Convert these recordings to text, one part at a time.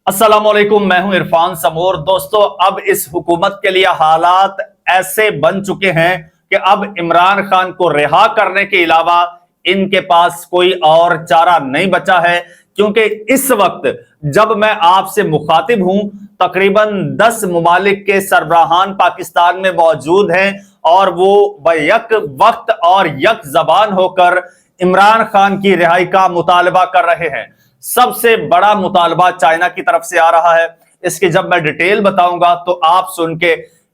अस्सलामुअलैकुम, मैं हूं इरफान समोर। दोस्तों, अब इस हुकूमत के लिए हालात ऐसे बन चुके हैं कि अब इमरान खान को रिहा करने के अलावा इनके पास कोई और चारा नहीं बचा है। क्योंकि इस वक्त जब मैं आपसे मुखातिब हूं, तकरीबन 10 मुमालिक के सरबराहान पाकिस्तान में मौजूद हैं और वो बैक वक्त और यक जबान होकर इमरान खान की रिहाई का मुतालबा कर रहे हैं। सबसे बड़ा मुतालबा चाइना की तरफ से आ रहा है। इसकी जब मैं डिटेल बताऊंगा तो आप सुन के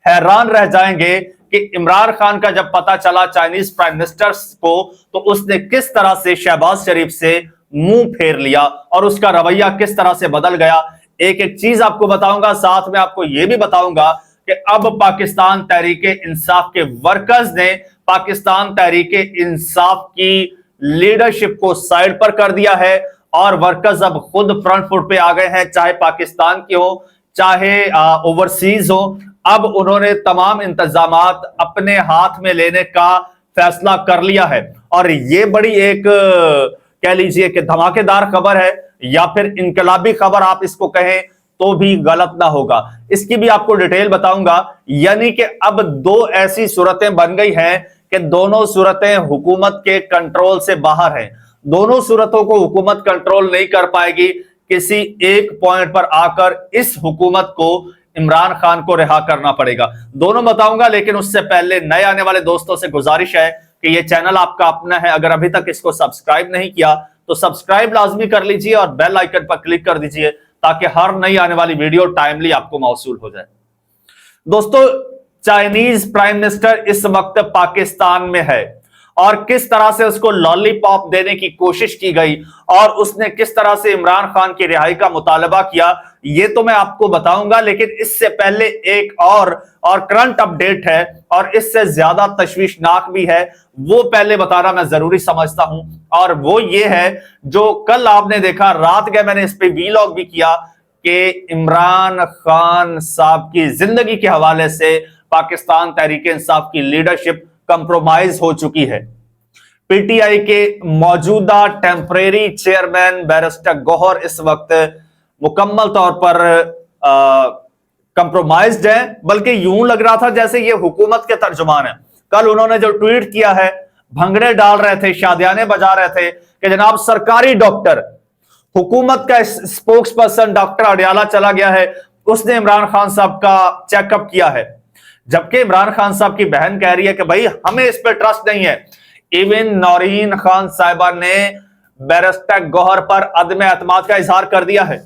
हैरान रह जाएंगे कि इमरान खान का जब पता चला चाइनीज प्राइम मिनिस्टर को, तो उसने किस तरह से शहबाज शरीफ से मुंह फेर लिया और उसका रवैया किस तरह से बदल गया। एक एक चीज आपको बताऊंगा, साथ में आपको यह भी बताऊंगा कि अब पाकिस्तान तहरीके इंसाफ के वर्कर्स ने पाकिस्तान तहरीके इंसाफ की लीडरशिप को साइड पर कर दिया है और वर्कर्स अब खुद फ्रंट फुट पे आ गए हैं, चाहे पाकिस्तान के हो चाहे ओवरसीज हो। अब उन्होंने तमाम इंतजामात अपने हाथ में लेने का फैसला कर लिया है और ये बड़ी एक कह लीजिए कि धमाकेदार खबर है या फिर इनकलाबी खबर आप इसको कहें तो भी गलत ना होगा। इसकी भी आपको डिटेल बताऊंगा। यानी कि अब दो ऐसी सूरतें बन गई हैं कि दोनों सूरतें हुकूमत के कंट्रोल से बाहर हैं। दोनों सूरतों को हुकूमत कंट्रोल नहीं कर पाएगी। किसी एक पॉइंट पर आकर इस हुकूमत को इमरान खान को रिहा करना पड़ेगा। दोनों बताऊंगा, लेकिन उससे पहले नए आने वाले दोस्तों से गुजारिश है कि यह चैनल आपका अपना है। अगर अभी तक इसको सब्सक्राइब नहीं किया तो सब्सक्राइब लाजमी कर लीजिए और बेल आइकन पर क्लिक कर दीजिए ताकि हर नई आने वाली वीडियो टाइमली आपको मौसूल हो जाए। दोस्तों, चाइनीज प्राइम मिनिस्टर इस वक्त पाकिस्तान में है और किस तरह से उसको लॉलीपॉप देने की कोशिश की गई और उसने किस तरह से इमरान खान की रिहाई का मुतालबा किया, ये तो मैं आपको बताऊंगा। लेकिन इससे पहले एक और करंट अपडेट है और इससे ज्यादा तशवीशनाक भी है, वो पहले बताना मैं जरूरी समझता हूं। और वो ये है जो कल आपने देखा, रात गए मैंने इस पे वीलॉग भी किया कि इमरान खान साहब की जिंदगी के हवाले से पाकिस्तान तहरीक इंसाफ की लीडरशिप कंप्रोमाइज हो चुकी है। पीटीआई के मौजूदा टेम्परेरी चेयरमैन बैरिस्टर गौहर इस वक्त मुकम्मल तौर पर कंप्रोमाइज्ड है, बल्कि यूं लग रहा था जैसे ये हुकूमत के तर्जुमान है। कल उन्होंने जो ट्वीट किया है, भंगड़े डाल रहे थे, शादियाने बजा रहे थे कि जनाब सरकारी डॉक्टर, हुकूमत का स्पोक्स पर्सन डॉक्टर अडियाला चला गया है, उसने इमरान खान साहब का चेकअप किया है। जबकि इमरान खान साहब की बहन कह रही है कि भाई हमें इस पर ट्रस्ट नहीं है। इवन नौरीन खान साहिबा ने बैरिस्टर गौहर पर अदम एतमाद का इजहार कर दिया है।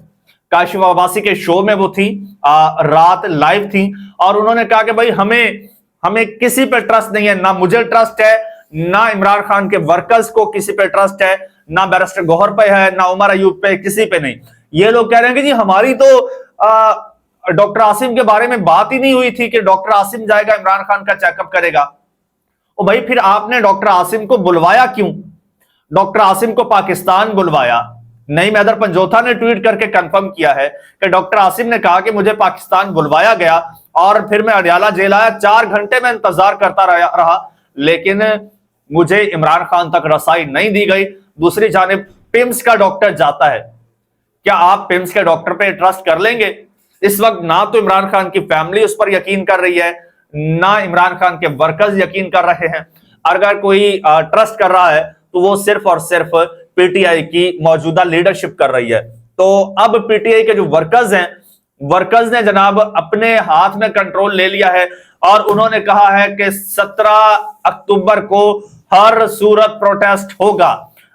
काशिफ अब्बासी के शो में वो थी, रात लाइव थी और उन्होंने कहा कि भाई हमें किसी पे ट्रस्ट नहीं है, ना मुझे ट्रस्ट है, ना इमरान खान के वर्कर्स को किसी पे ट्रस्ट है, ना बैरिस्टर गौहर पे है, ना उमर अयूब पे, किसी पे नहीं। ये लोग कह रहे हैं कि जी हमारी तो डॉक्टर आसिम के बारे में बात ही नहीं हुई थी कि डॉक्टर आसिम जाएगा इमरान खान का चेकअप करेगा। ओ भाई, फिर आपने डॉक्टर आसिम को बुलवाया क्यों? डॉक्टर आसिम को पाकिस्तान बुलवाया नहीं। मैदर पंजोथा ने ट्वीट करके कंफर्म किया है कि डॉक्टर आसिम ने कहा कि मुझे पाकिस्तान बुलवाया गया और फिर मैं अडियाला जेल आया, 4 घंटे में इंतजार करता रहा, लेकिन मुझे इमरान खान तक रसाई नहीं दी गई। दूसरी जानिब पिम्स का डॉक्टर जाता है, क्या आप पिम्स के डॉक्टर पे ट्रस्ट कर लेंगे? इस वक्त ना तो इमरान खान की फैमिली उस पर यकीन कर रही है, ना इमरान खान के वर्कर्स यकीन कर रहे हैं। अगर कोई ट्रस्ट कर रहा है तो वो सिर्फ और सिर्फ पीटीआई की मौजूदा लीडरशिप कर रही है। तो अब पीटीआई के जो वर्कर्स हैं, वर्कर्स ने जनाब अपने हाथ में कंट्रोल ले लिया है और उन्होंने कहा है कि 17 अक्टूबर को हर सूरत प्रोटेस्ट होगा।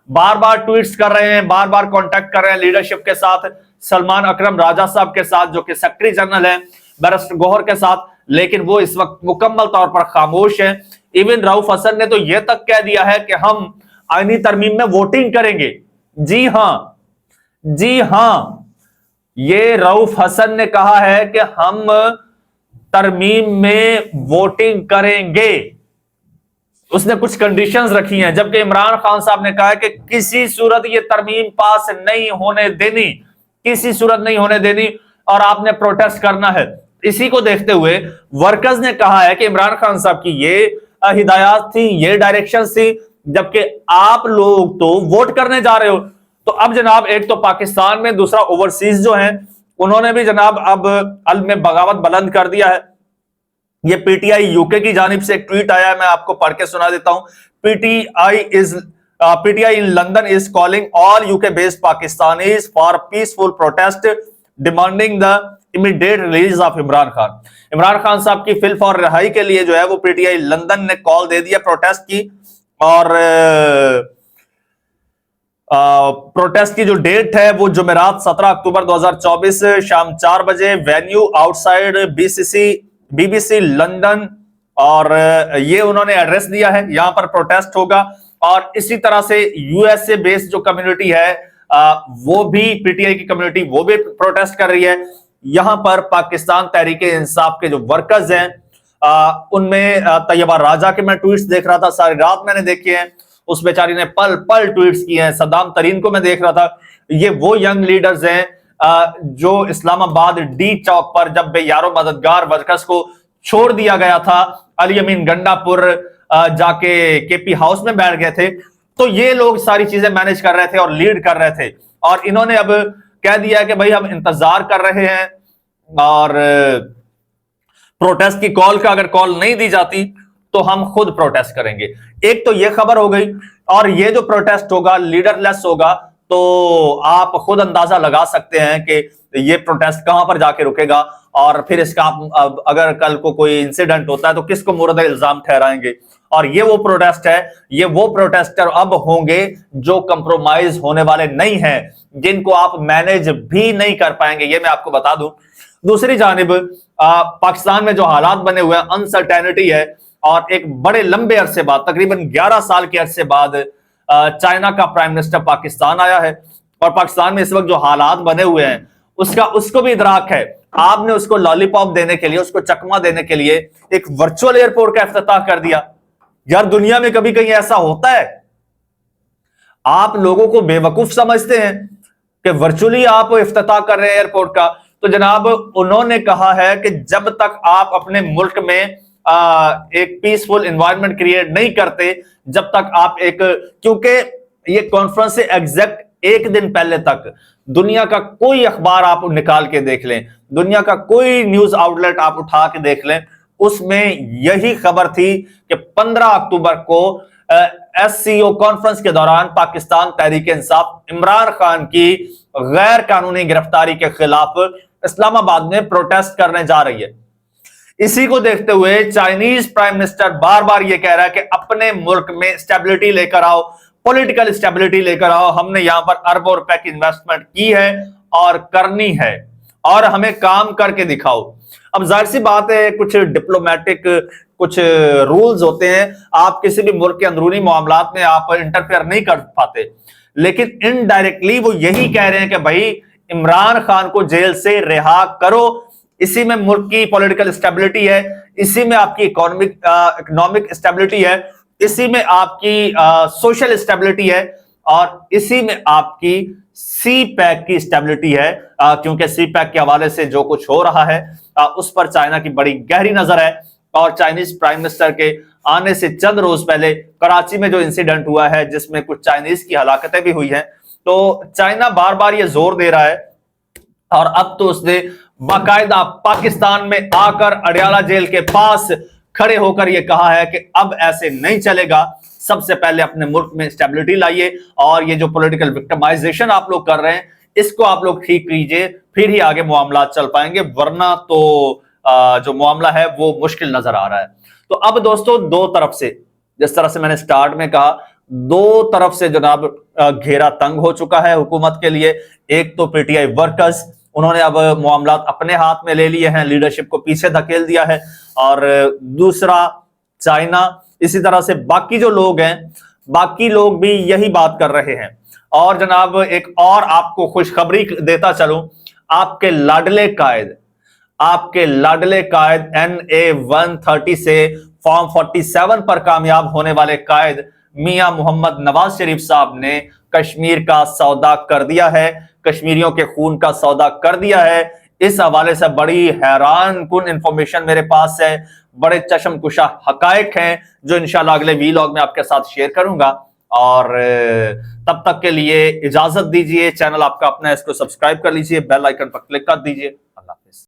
बार बार ट्वीट्स कर रहे हैं, बार बार कांटेक्ट कर रहे हैं लीडरशिप के साथ, सलमान अकरम राजा साहब के साथ जो कि सेक्रेटरी जनरल है, बैरिस्टर गौहर के साथ, लेकिन वो इस वक्त मुकम्मल तौर पर खामोश है। इवन रऊफ हसन ने तो यह तक कह दिया है कि हम आईनी तरमीम में वोटिंग करेंगे। जी हां, ये रऊफ हसन ने कहा है कि हम तरमीम में वोटिंग करेंगे। उसने कुछ कंडीशंस रखी हैं, जबकि इमरान खान साहब ने कहा है कि किसी सूरत ये तरमीम पास नहीं होने देनी, किसी सूरत नहीं होने देनी और आपने प्रोटेस्ट करना है। इसी को देखते हुए वर्कर्स ने कहा है कि इमरान खान साहब की ये हिदायत थी, ये डायरेक्शंस थी, जबकि आप लोग तो वोट करने जा रहे हो। तो अब जनाब एक तो पाकिस्तान में, दूसरा ओवरसीज जो है उन्होंने भी जनाब अब अल में बगावत बुलंद कर दिया है। ये पीटीआई यूके की जानिब से एक ट्वीट आया है, मैं आपको पढ़ के सुना देता हूं। PTI in London is calling all UK based Pakistanis for peaceful protest demanding the immediate release of Imran Khan. Imran Khan साहब की फिल फॉर रिहाई के लिए जो है वो पीटीआई लंदन ने कॉल दे दिया प्रोटेस्ट की, और प्रोटेस्ट की जो डेट है वो जुमेरात 17 अक्टूबर 2024 शाम 4 बजे, वेन्यू आउटसाइड बीबीसी लंदन, और ये उन्होंने एड्रेस दिया है, यहां पर प्रोटेस्ट होगा। और इसी तरह से यूएसए बेस्ड जो कम्युनिटी है वो भी, पीटीआई की कम्युनिटी वो भी प्रोटेस्ट कर रही है। यहां पर पाकिस्तान तहरीके इंसाफ के जो वर्कर्स हैं उनमें तैयबा राजा के मैं ट्वीट्स देख रहा था, सारी रात मैंने देखे हैं, उस बेचारी ने पल पल ट्वीट्स किए हैं। सद्दाम तरीन को मैं देख रहा था। ये वो यंग लीडर्स हैं जो इस्लामाबाद डी चौक पर जब बेयारो मददगार वर्कर्स को छोड़ दिया गया था, अली अमीन गंडापुर जाके केपी हाउस में बैठ गए थे, तो ये लोग सारी चीजें मैनेज कर रहे थे और लीड कर रहे थे। और इन्होंने अब कह दिया कि भाई हम इंतजार कर रहे हैं, और प्रोटेस्ट की कॉल का अगर कॉल नहीं दी जाती तो हम खुद प्रोटेस्ट करेंगे। एक तो ये खबर हो गई, और ये जो प्रोटेस्ट होगा लीडरलेस होगा, तो आप खुद अंदाजा लगा सकते हैं कि ये प्रोटेस्ट कहां पर जाके रुकेगा, और फिर इसका आप अगर कल को कोई इंसिडेंट होता है तो किसको मुर्द इल्जाम ठहराएंगे। और ये वो प्रोटेस्ट है, ये वो प्रोटेस्टर अब होंगे जो कंप्रोमाइज होने वाले नहीं हैं, जिनको आप मैनेज भी नहीं कर पाएंगे, ये मैं आपको बता दूं। दूसरी जानिब पाकिस्तान में जो हालात बने हुए हैं, अनसर्टेनिटी है, और एक बड़े लंबे अरसे बाद, तकरीबन 11 साल के अरसे बाद चाइना का प्राइम मिनिस्टर पाकिस्तान आया है, और पाकिस्तान में इस वक्त जो हालात बने हुए हैं उसको भी इदराक है। आपने उसको लॉलीपॉप देने के लिए, उसको चकमा देने के लिए एक वर्चुअल एयरपोर्ट का इफ्तिताह कर दिया। यार दुनिया में कभी कहीं ऐसा होता है? आप लोगों को बेवकूफ समझते हैं कि वर्चुअली आप इफ्तिताह कर रहे हैं एयरपोर्ट का। तो जनाब उन्होंने कहा है कि जब तक आप अपने मुल्क में एक पीसफुल एनवायरनमेंट क्रिएट नहीं करते, जब तक आप क्योंकि ये कॉन्फ्रेंस से एग्जैक्ट एक दिन पहले तक दुनिया का कोई अखबार आप निकाल के देख लें, दुनिया का कोई न्यूज आउटलेट आप उठा के देख लें, उसमें यही खबर थी कि 15 अक्टूबर को एससीओ कॉन्फ्रेंस के दौरान पाकिस्तान तहरीक इंसाफ इमरान खान की गैर कानूनी गिरफ्तारी के खिलाफ इस्लामाबाद में प्रोटेस्ट करने जा रही है। इसी को देखते हुए चाइनीज प्राइम मिनिस्टर बार बार यह कह रहा है कि अपने मुल्क में स्टेबिलिटी लेकर आओ, पॉलिटिकल स्टेबिलिटी लेकर आओ। हमने यहां पर अरबों रुपए की इन्वेस्टमेंट की है और करनी है, और हमें काम करके दिखाओ। अब जाहिर सी बात है, कुछ डिप्लोमेटिक कुछ रूल्स होते हैं, आप किसी भी मुल्क के अंदरूनी मामलात में आप इंटरफेयर नहीं कर पाते, लेकिन इनडायरेक्टली वो यही कह रहे हैं कि भाई इमरान खान को जेल से रिहा करो, इसी में मुल्क की पॉलिटिकल स्टेबिलिटी है, इसी में आपकी इकोनॉमिक स्टेबिलिटी है, इसी में आपकी सोशल स्टेबिलिटी है, और इसी में आपकी सी पैक की स्टेबिलिटी है। क्योंकि सी पैक के हवाले से जो कुछ हो रहा है उस पर चाइना की बड़ी गहरी नजर है। और चाइनीज प्राइम मिनिस्टर के आने से चंद रोज पहले कराची में जो इंसिडेंट हुआ है, जिसमें कुछ चाइनीज की हलाकतें भी हुई हैं, तो चाइना बार बार ये जोर दे रहा है, और अब तो उसने बाकायदा पाकिस्तान में आकर अडयाला जेल के पास खड़े होकर यह कहा है कि अब ऐसे नहीं चलेगा, सबसे पहले अपने मुल्क में स्टेबिलिटी लाइए, और ये जो पॉलिटिकल विक्टिमाइजेशन आप लोग कर रहे हैं इसको आप लोग ठीक कीजिए, फिर ही आगे मामला चल पाएंगे, वरना तो जो मामला है वो मुश्किल नजर आ रहा है। तो अब दोस्तों दो तरफ से, जिस तरह से मैंने स्टार्ट में कहा, दो तरफ से जनाब घेरा तंग हो चुका है हुकूमत के लिए। एक तो पीटीआई वर्कर्स, उन्होंने अब मामलात अपने हाथ में ले लिए हैं, लीडरशिप को पीछे धकेल दिया है, और दूसरा चाइना। इसी तरह से बाकी जो लोग हैं, बाकी लोग भी यही बात कर रहे हैं। और जनाब एक और आपको खुशखबरी देता चलूं, आपके लाडले कायद NA-130 से फॉर्म 47 पर कामयाब होने वाले कायद मियां मोहम्मद नवाज शरीफ साहब ने कश्मीर का सौदा कर दिया है, कश्मीरियों के खून का सौदा कर दिया है। इस हवाले से बड़ी हैरान कुन इंफॉर्मेशन मेरे पास है, बड़े चश्मकुशा हकायक हैं जो इंशाल्लाह अगले वीलॉग में आपके साथ शेयर करूंगा। और तब तक के लिए इजाजत दीजिए। चैनल आपका अपना है, इसको सब्सक्राइब कर लीजिए, बेल आइकन पर क्लिक कर दीजिए। अल्लाह हाफिज।